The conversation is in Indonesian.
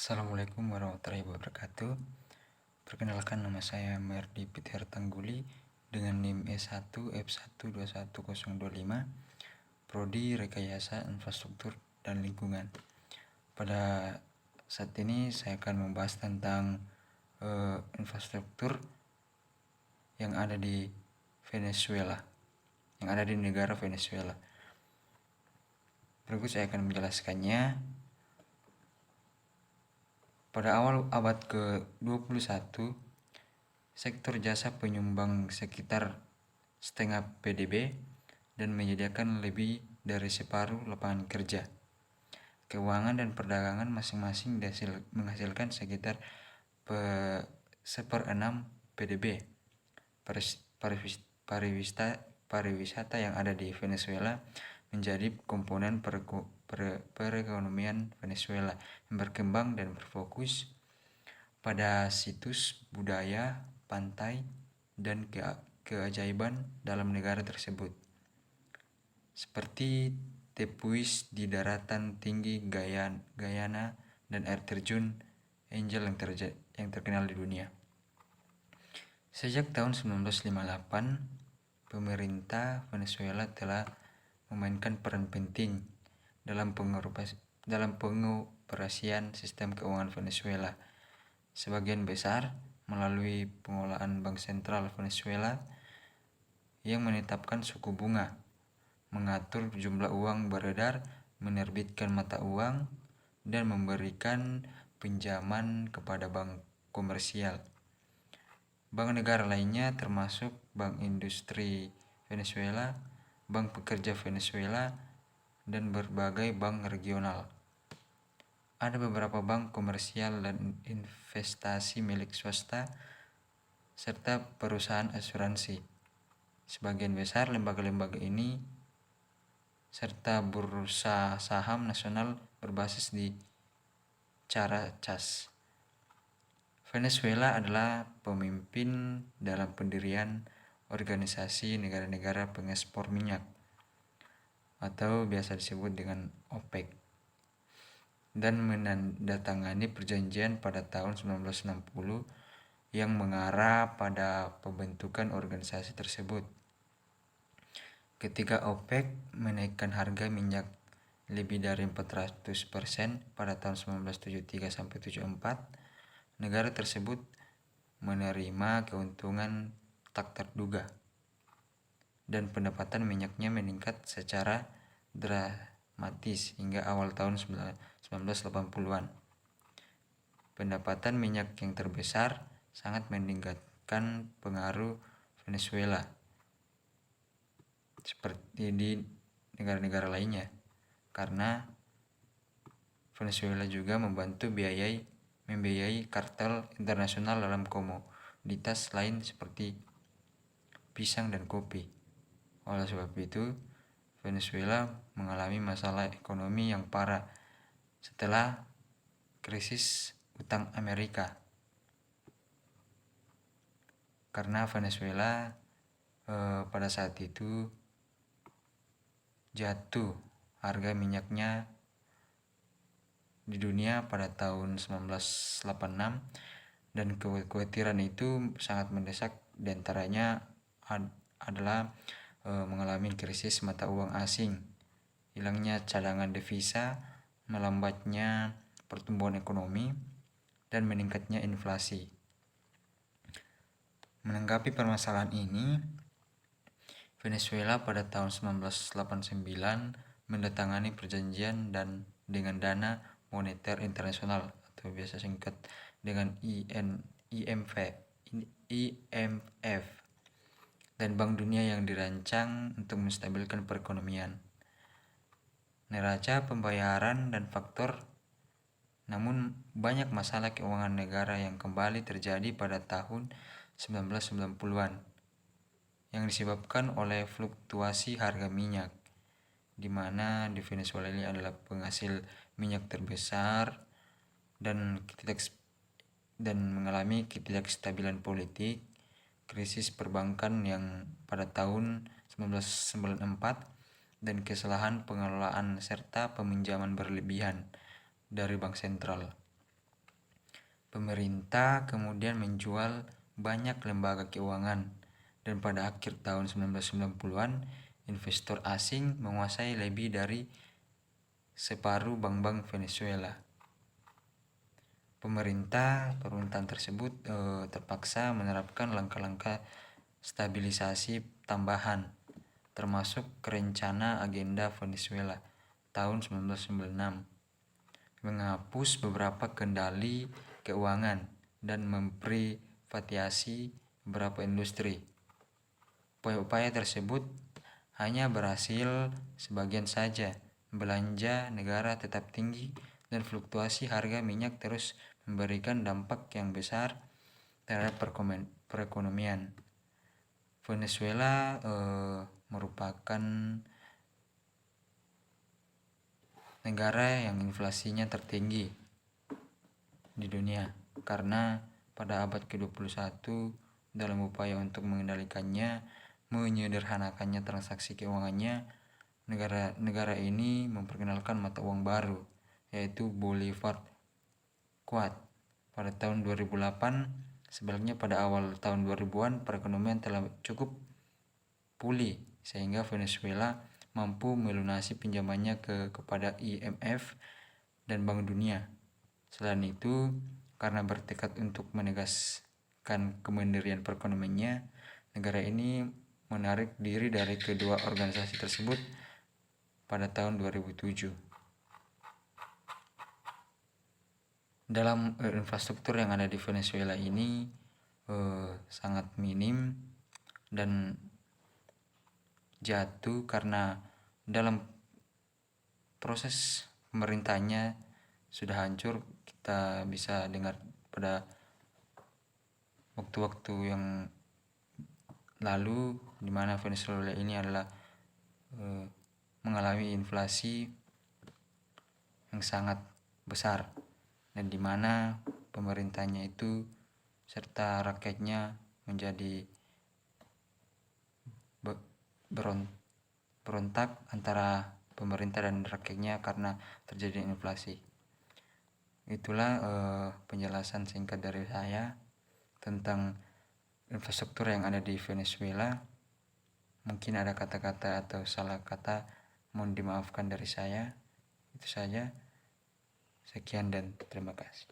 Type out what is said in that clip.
Assalamualaikum warahmatullahi wabarakatuh. Perkenalkan, nama saya Merdi Peter Tangguli dengan NIM E1F1211025, Prodi Rekayasa Infrastruktur dan Lingkungan. Pada saat ini saya akan membahas tentang infrastruktur yang ada di Venezuela, yang ada di negara Venezuela. Berikut saya akan menjelaskannya. Pada awal abad ke-21, sektor jasa penyumbang sekitar setengah PDB dan menyediakan lebih dari separuh lapangan kerja. Keuangan dan perdagangan masing-masing menghasilkan sekitar seperenam PDB. Pariwisata yang ada di Venezuela menjadi komponen perekonomian Venezuela yang berkembang dan berfokus pada situs budaya, pantai, dan keajaiban dalam negara tersebut, seperti Tepuis di daratan tinggi Guyana dan air terjun Angel yang terkenal di dunia. Sejak tahun 1958, pemerintah Venezuela telah memainkan peran penting dalam pengoperasian sistem keuangan Venezuela, sebagian besar melalui pengelolaan Bank Sentral Venezuela yang menetapkan suku bunga, mengatur jumlah uang beredar, menerbitkan mata uang, dan memberikan pinjaman kepada bank komersial. Bank negara lainnya termasuk Bank Industri Venezuela, Bank Pekerja Venezuela, dan berbagai bank regional. Ada beberapa bank komersial dan investasi milik swasta, serta perusahaan asuransi. Sebagian besar lembaga-lembaga ini serta bursa saham nasional berbasis di Caracas. Venezuela adalah pemimpin dalam pendirian Organisasi Negara-Negara Pengekspor Minyak, atau biasa disebut dengan OPEC, dan menandatangani perjanjian pada tahun 1960 yang mengarah pada pembentukan organisasi tersebut. Ketika OPEC menaikkan harga minyak lebih dari 400% pada tahun 1973-74, negara tersebut menerima keuntungan tak terduga dan pendapatan minyaknya meningkat secara dramatis hingga awal tahun 1980-an. Pendapatan minyak yang terbesar sangat meningkatkan pengaruh Venezuela seperti di negara-negara lainnya, karena Venezuela juga membantu membiayai kartel internasional dalam komoditas lain seperti pisang dan kopi. Oleh sebab itu, Venezuela mengalami masalah ekonomi yang parah setelah krisis utang Amerika, karena Venezuela pada saat itu jatuh harga minyaknya di dunia pada tahun 1986, dan kekhawatiran itu sangat mendesak. Diantaranya adalah mengalami krisis mata uang asing, hilangnya cadangan devisa, melambatnya pertumbuhan ekonomi, dan meningkatnya inflasi. Menanggapi permasalahan ini, Venezuela pada tahun 1989 mendatangani perjanjian dengan Dana Moneter Internasional, atau biasa singkat dengan IMF, dan Bank Dunia yang dirancang untuk menstabilkan perekonomian, neraca pembayaran, dan faktor. Namun banyak masalah keuangan negara yang kembali terjadi pada tahun 1990-an yang disebabkan oleh fluktuasi harga minyak, di mana di Venezuela ini adalah penghasil minyak terbesar dan mengalami ketidakstabilan politik, krisis perbankan yang pada tahun 1994, dan kesalahan pengelolaan serta peminjaman berlebihan dari bank sentral. Pemerintah kemudian menjual banyak lembaga keuangan, dan pada akhir tahun 1990-an investor asing menguasai lebih dari separuh bank-bank Venezuela. Pemerintahan tersebut terpaksa menerapkan langkah-langkah stabilisasi tambahan, termasuk rencana agenda Venezuela tahun 1996, menghapus beberapa kendali keuangan dan memprivatisasi beberapa industri. Upaya-upaya tersebut hanya berhasil sebagian saja. Belanja negara tetap tinggi dan fluktuasi harga minyak terus memberikan dampak yang besar terhadap perekonomian. Venezuela merupakan negara yang inflasinya tertinggi di dunia, karena pada abad ke-21 dalam upaya untuk mengendalikannya, menyederhanakannya transaksi keuangannya, negara ini memperkenalkan mata uang baru, yaitu Bolivar kuat pada tahun 2008. Sebaliknya pada awal tahun 2000-an perekonomian telah cukup pulih sehingga Venezuela mampu melunasi pinjamannya kepada IMF dan Bank Dunia. Selain itu, karena bertekad untuk menegaskan kemandirian perekonomiannya, negara ini menarik diri dari kedua organisasi tersebut pada tahun 2007. Dalam infrastruktur yang ada di Venezuela ini sangat minim dan jatuh karena dalam proses pemerintahnya sudah hancur. Kita bisa dengar pada waktu-waktu yang lalu di mana Venezuela ini adalah mengalami inflasi yang sangat besar, dan di mana pemerintahnya itu serta rakyatnya menjadi berontak antara pemerintah dan rakyatnya karena terjadi inflasi. Itulah penjelasan singkat dari saya tentang infrastruktur yang ada di Venezuela. Mungkin ada kata-kata atau salah kata, mohon dimaafkan dari saya. Itu saja. Sekian dan terima kasih.